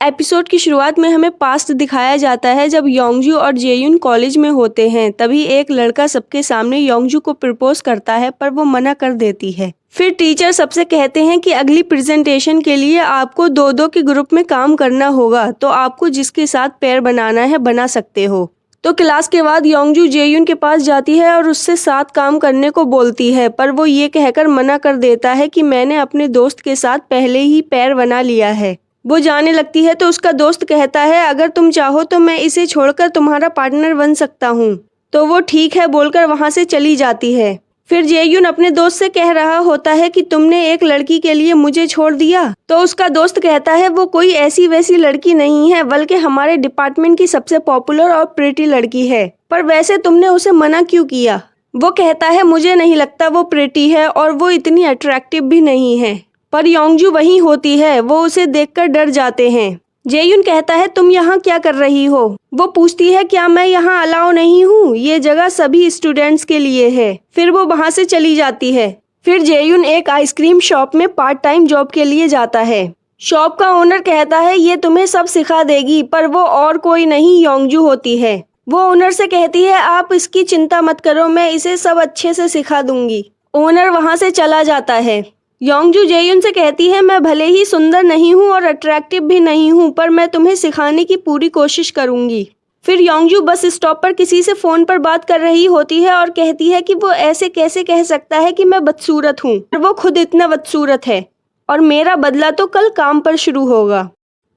Episode की शुरुआत में हमें पास्ट दिखाया जाता है जब योंगजू और जेयुन कॉलेज में होते हैं। तभी एक लड़का सबके सामने योंगजू को प्रपोज करता है पर वो मना कर देती है। फिर टीचर सबसे कहते हैं कि अगली प्रेजेंटेशन के लिए आपको दो दो के ग्रुप में काम करना होगा, तो आपको जिसके साथ पेयर बनाना है बना सकते हो। तो क्लास के बाद योंगजू जेयुन के पास जाती है और उससे साथ काम करने को बोलती है, पर वो ये कहकर मना कर देता है कि मैंने अपने दोस्त के साथ पहले ही पेयर बना लिया है। वो जाने लगती है तो उसका दोस्त कहता है अगर तुम चाहो तो मैं इसे छोड़कर तुम्हारा पार्टनर बन सकता हूँ। तो वो ठीक है बोलकर वहाँ से चली जाती है। फिर जेयुन अपने दोस्त से कह रहा होता है कि तुमने एक लड़की के लिए मुझे छोड़ दिया। तो उसका दोस्त कहता है वो कोई ऐसी वैसी लड़की नहीं है, बल्कि हमारे डिपार्टमेंट की सबसे पॉपुलर और प्रिटी लड़की है। पर वैसे तुमने उसे मना क्यों किया? वो कहता है मुझे नहीं लगता वो प्रिटी है और वो इतनी अट्रैक्टिव भी नहीं है। पर योंगजू वहीं होती है, वो उसे देखकर डर जाते हैं। जेयुन कहता है तुम यहाँ क्या कर रही हो? वो पूछती है क्या मैं यहाँ अलाउ नहीं हूँ? ये जगह सभी स्टूडेंट्स के लिए है। फिर वो वहाँ से चली जाती है। फिर जेयुन एक आइसक्रीम शॉप में पार्ट टाइम जॉब के लिए जाता है। शॉप का ओनर कहता है ये तुम्हें सब सिखा देगी, पर वो और कोई नहीं योंगजू होती है। वो ओनर से कहती है आप इसकी चिंता मत करो, मैं इसे सब अच्छे से सिखा दूंगी। ओनर वहाँ से चला जाता है। योंगजू जेयुन से कहती है मैं भले ही सुंदर नहीं हूँ और अट्रैक्टिव भी नहीं हूँ, पर मैं तुम्हें सिखाने की पूरी कोशिश करूंगी। फिर योंगजू बस स्टॉप पर किसी से फोन पर बात कर रही होती है और कहती है कि वो ऐसे कैसे कह सकता है कि मैं बदसूरत हूँ, वो खुद इतना बदसूरत है और मेरा बदला तो कल काम पर शुरू होगा।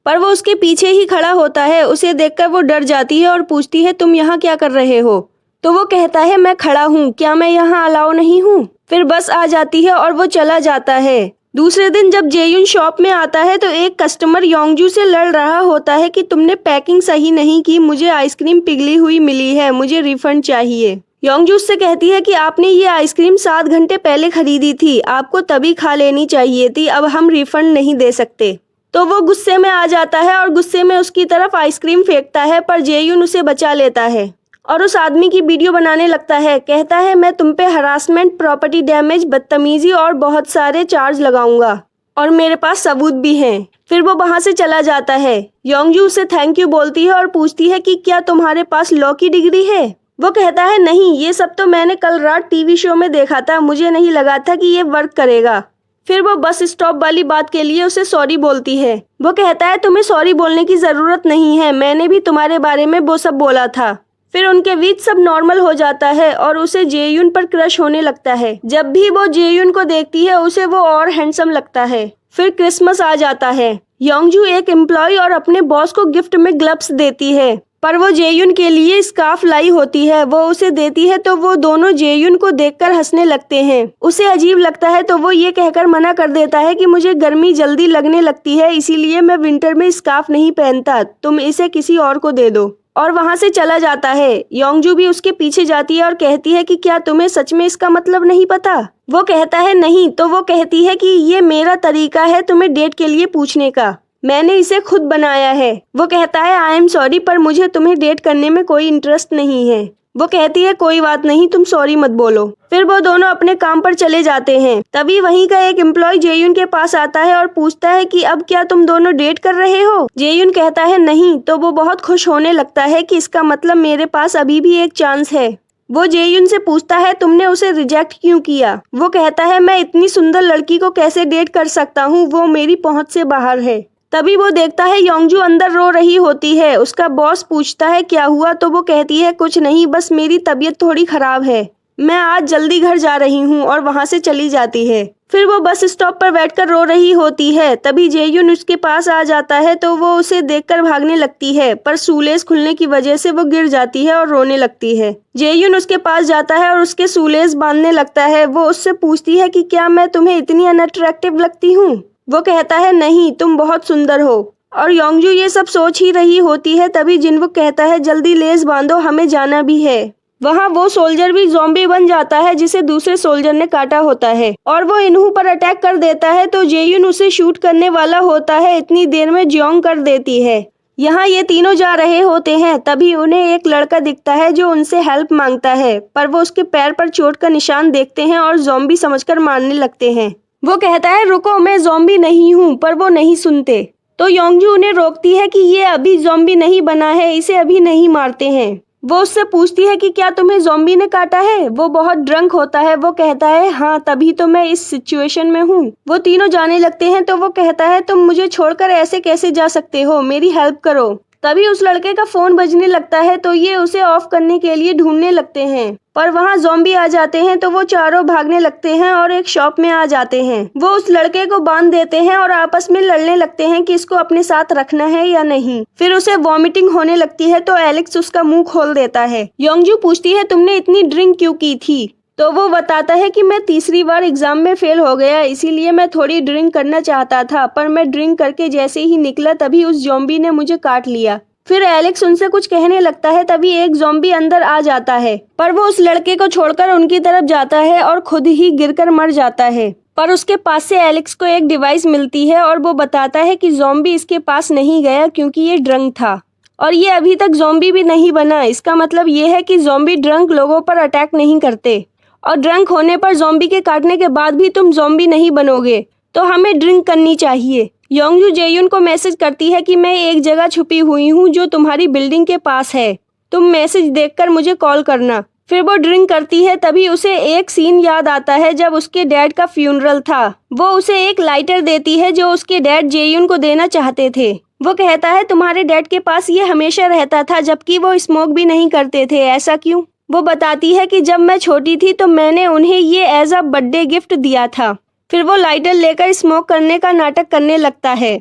पर वो उसके पीछे ही खड़ा होता है। उसे देखकर वो डर जाती है और पूछती है तुम यहाँ क्या कर रहे हो? तो वो कहता है मैं खड़ा हूँ, क्या मैं यहाँ अलाउ नहीं हूँ? फिर बस आ जाती है और वो चला जाता है। दूसरे दिन जब जेयुन शॉप में आता है तो एक कस्टमर योंगजू से लड़ रहा होता है कि तुमने पैकिंग सही नहीं की, मुझे आइसक्रीम पिघली हुई मिली है, मुझे रिफंड चाहिए। योंगजू उससे कहती है कि आपने ये आइसक्रीम 7 घंटे पहले खरीदी थी, आपको तभी खा लेनी चाहिए थी, अब हम रिफंड नहीं दे सकते। तो वो गुस्से में आ जाता है और गुस्से में उसकी तरफ आइसक्रीम फेंकता है, पर जेयुन उसे बचा लेता है और उस आदमी की वीडियो बनाने लगता है। कहता है मैं तुम पे हरासमेंट, प्रॉपर्टी डैमेज, बदतमीजी और बहुत सारे चार्ज लगाऊंगा और मेरे पास सबूत भी हैं। फिर वो वहां से चला जाता है। योंगजू उसे थैंक यू बोलती है और पूछती है कि क्या तुम्हारे पास लॉ की डिग्री है? वो कहता है नहीं, ये सब तो मैंने कल रात टीवी शो में देखा था, मुझे नहीं लगा था कि ये वर्क करेगा। फिर वो बस स्टॉप वाली बात के लिए उसे सॉरी बोलती है। वो कहता है तुम्हें सॉरी बोलने की जरूरत नहीं है, मैंने भी तुम्हारे बारे में वो सब बोला था। फिर उनके बीच सब नॉर्मल हो जाता है और उसे जेयुन पर क्रश होने लगता है। जब भी वो जेयुन को देखती है उसे वो और हैंडसम लगता है। फिर क्रिसमस आ जाता है। योंगजू एक एम्प्लॉय और अपने बॉस को गिफ्ट में ग्लव्स देती है, पर वो जेयुन के लिए स्कार्फ लाई होती है। वो उसे देती है तो वो दोनों जेयुन को देखकर हंसने लगते हैं। उसे अजीब लगता है तो वो ये कहकर मना कर देता है कि मुझे गर्मी जल्दी लगने लगती है, इसीलिए मैं विंटर में स्कार्फ नहीं पहनता, तुम इसे किसी और को दे दो। और वहां से चला जाता है। योंगजू भी उसके पीछे जाती है और कहती है कि क्या तुम्हें सच में इसका मतलब नहीं पता? वो कहता है नहीं। तो वो कहती है कि ये मेरा तरीका है तुम्हें डेट के लिए पूछने का, मैंने इसे खुद बनाया है। वो कहता है आई एम सॉरी, पर मुझे तुम्हें डेट करने में कोई इंटरेस्ट नहीं है। वो कहती है कोई बात नहीं, तुम सॉरी मत बोलो। फिर वो दोनों अपने काम पर चले जाते हैं। तभी वहीं का एक एम्प्लॉय जेयुन के पास आता है और पूछता है कि अब क्या तुम दोनों डेट कर रहे हो? जेयुन कहता है नहीं। तो वो बहुत खुश होने लगता है कि इसका मतलब मेरे पास अभी भी एक चांस है। वो जेयुन से पूछता है तुमने उसे रिजेक्ट क्यों किया? वो कहता है मैं इतनी सुंदर लड़की को कैसे डेट कर सकता हूँ, वो मेरी पहुँच से बाहर है। तभी वो देखता है योंगजू अंदर रो रही होती है। उसका बॉस पूछता है क्या हुआ? तो वो कहती है कुछ नहीं, बस मेरी तबीयत थोड़ी खराब है, मैं आज जल्दी घर जा रही हूँ, और वहाँ से चली जाती है। फिर वो बस स्टॉप पर बैठकर रो रही होती है। तभी जेयुन उसके पास आ जाता है तो वो उसे देखकर भागने लगती है, पर शूलेस खुलने की वजह से वो गिर जाती है और रोने लगती है। जेयुन उसके पास जाता है और उसके शूलेस बांधने लगता है। वो उससे पूछती है कि क्या मैं तुम्हें इतनी अनअट्रैक्टिव लगती हूँ? वो कहता है नहीं, तुम बहुत सुंदर हो। और योंगजू ये सब सोच ही रही होती है। तभी जिनवुक कहता है जल्दी लेस बांधो, हमें जाना भी है। वहाँ वो सोल्जर भी ज़ॉम्बी बन जाता है जिसे दूसरे सोल्जर ने काटा होता है और वो इन्हू पर अटैक कर देता है। तो जेयुन उसे शूट करने वाला होता है, इतनी देर में जियोंग कर देती है। यहाँ ये तीनों जा रहे होते हैं। तभी उन्हें एक लड़का दिखता है जो उनसे हेल्प मांगता है, पर वो उसके पैर पर चोट का निशान देखते हैं और ज़ॉम्बी समझकर मारने लगते हैं। वो कहता है रुको, मैं ज़ॉम्बी नहीं हूँ, पर वो नहीं सुनते। तो योंगजू उन्हें रोकती है कि ये अभी ज़ॉम्बी नहीं बना है, इसे अभी नहीं मारते हैं। वो उससे पूछती है कि क्या तुम्हें ज़ॉम्बी ने काटा है। वो बहुत ड्रंक होता है। वो कहता है हाँ, तभी तो मैं इस सिचुएशन में हूँ। वो तीनों जाने लगते हैं तो वो कहता है तुम मुझे छोड़कर ऐसे कैसे जा सकते हो, मेरी हेल्प करो। तभी उस लड़के का फोन बजने लगता है तो ये उसे ऑफ करने के लिए ढूंढने लगते हैं, पर वहाँ ज़ॉम्बी आ जाते हैं तो वो चारों भागने लगते हैं और एक शॉप में आ जाते हैं। वो उस लड़के को बांध देते हैं और आपस में लड़ने लगते हैं कि इसको अपने साथ रखना है या नहीं। फिर उसे वॉमिटिंग होने लगती है तो एलेक्स उसका मुंह खोल देता है। योंगजू पूछती है तुमने इतनी ड्रिंक क्यों की थी। तो वो बताता है कि मैं तीसरी बार एग्जाम में फेल हो गया, इसीलिए मैं थोड़ी ड्रिंक करना चाहता था, पर मैं ड्रिंक करके जैसे ही निकला तभी उस ज़ॉम्बी ने मुझे काट लिया। फिर एलेक्स उनसे कुछ कहने लगता है तभी एक ज़ॉम्बी अंदर आ जाता है, पर वो उस लड़के को छोड़कर उनकी तरफ जाता है और खुद ही गिरकर मर जाता है। पर उसके पास से एलेक्स को एक डिवाइस मिलती है और वो बताता है कि ज़ॉम्बी इसके पास नहीं गया क्योंकि ये ड्रंक था और ये अभी तक ज़ॉम्बी भी नहीं बना। इसका मतलब ये है कि ज़ॉम्बी ड्रंक लोगों पर अटैक नहीं करते और ड्रंक होने पर ज़ॉम्बी के काटने के बाद भी तुम ज़ॉम्बी नहीं बनोगे, तो हमें ड्रिंक करनी चाहिए। योंगजू जेयुन को मैसेज करती है कि मैं एक जगह छुपी हुई हूँ जो तुम्हारी बिल्डिंग के पास है, तुम मैसेज देखकर मुझे कॉल करना। फिर वो ड्रिंक करती है तभी उसे एक सीन याद आता है जब उसके डैड का फ्यूनरल था। वो उसे एक लाइटर देती है जो उसके डैड जेयुन को देना चाहते थे। वो कहता है तुम्हारे डैड के पास ये हमेशा रहता था जबकि वो स्मोक भी नहीं करते थे, ऐसा क्यों। वो बताती है कि जब मैं छोटी थी तो मैंने उन्हें ये एज अ बर्थडे गिफ्ट दिया था। फिर वो लाइटर लेकर स्मोक करने का नाटक करने लगता है।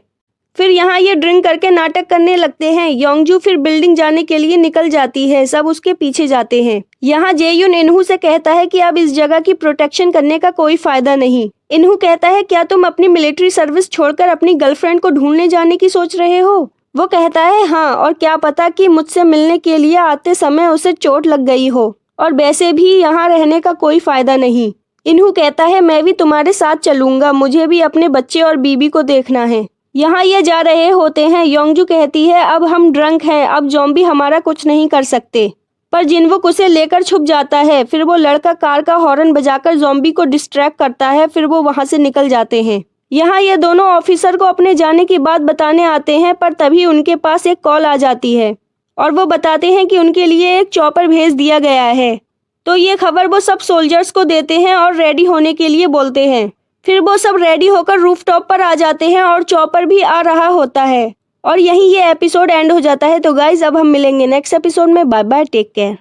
फिर यहाँ ये ड्रिंक करके नाटक करने लगते हैं। योंगजू फिर बिल्डिंग जाने के लिए निकल जाती है, सब उसके पीछे जाते हैं। यहाँ जेयुन इन्हू से कहता है कि अब इस जगह की प्रोटेक्शन करने का कोई फायदा नहीं। इन्हू कहता है क्या तुम अपनी मिलिट्री सर्विस छोड़कर अपनी गर्लफ्रेंड को ढूंढने जाने की सोच रहे हो। वो कहता है हाँ, और क्या पता कि मुझसे मिलने के लिए आते समय उसे चोट लग गई हो, और वैसे भी यहाँ रहने का कोई फायदा नहीं। इन्हू कहता है मैं भी तुम्हारे साथ चलूंगा, मुझे भी अपने बच्चे और बीबी को देखना है। यहाँ ये जा रहे होते हैं। योंगजू कहती है अब हम ड्रंक हैं, अब ज़ॉम्बी हमारा कुछ नहीं कर सकते, पर जिनवुक उसे लेकर छुप जाता है। फिर वो लड़का कार का हॉर्न बजाकर ज़ॉम्बी को डिस्ट्रैक्ट करता है, फिर वो वहाँ से निकल जाते हैं। यहाँ ये दोनों ऑफिसर को अपने जाने की बात बताने आते हैं, पर तभी उनके पास एक कॉल आ जाती है और वो बताते हैं कि उनके लिए एक चॉपर भेज दिया गया है। तो ये खबर वो सब सोल्जर्स को देते हैं और रेडी होने के लिए बोलते हैं। फिर वो सब रेडी होकर रूफटॉप पर आ जाते हैं और चॉपर भी आ रहा होता है और यहीं ये एपिसोड एंड हो जाता है। तो गाइज अब हम मिलेंगे नेक्स्ट एपिसोड में। Bye bye, take care.